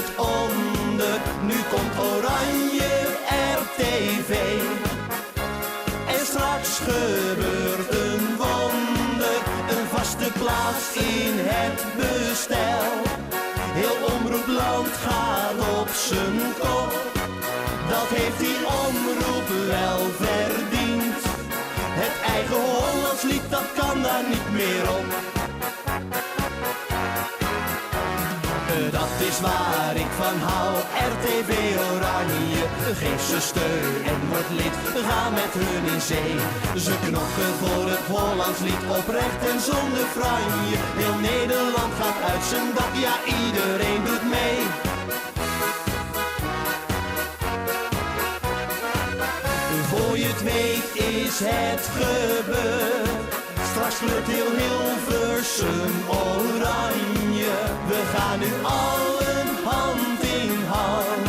lucht onder. Nu komt Oranje RTV. En straks gebeurt een wonder, een vaste plaats in het bestel. Heel Omroepland gaat op zijn kop, dat heeft die omroep wel verdiend. Het eigen Hollands lied, dat kan daar niet meer op. Dat is waar ik van hou, RTV Oranje. Geef ze steun en word lid, ga met hun in zee. Ze knokken voor het Hollands lied, oprecht en zonder franje. Heel Nederland gaat uit zijn dak, ja iedereen doet mee. Voor je het weet is het gebeurd, straks kleurt heel Hilversum oranje. We gaan nu allen hand in hand.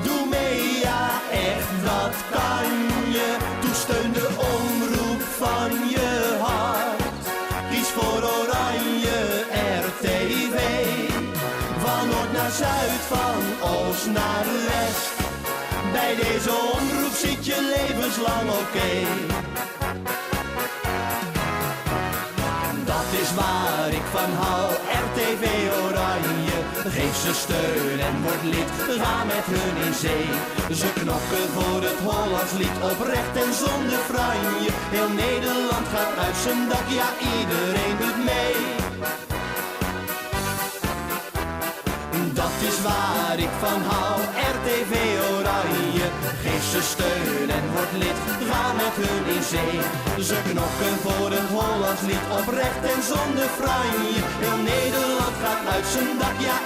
Doe mee, ja echt, dat kan je. Toesteun de omroep van je hart. Kies voor Oranje RTV. Van noord naar zuid, van oost naar west. Bij deze omroep zit je levenslang oké. Dat is waar ik van hou, RTV Oranje. Geef ze steun en word lid, ga met hun in zee. Ze knokken voor het Hollands lied, oprecht en zonder franje. Heel Nederland gaat uit zijn dak, ja iedereen doet mee. Dat is waar ik van hou, RTV Oranje. Geef ze steun en word lid, ga met hun in zee. Ze knokken voor het Hollands lied, oprecht en zonder franje. Heel Nederland gaat uit zijn dak, ja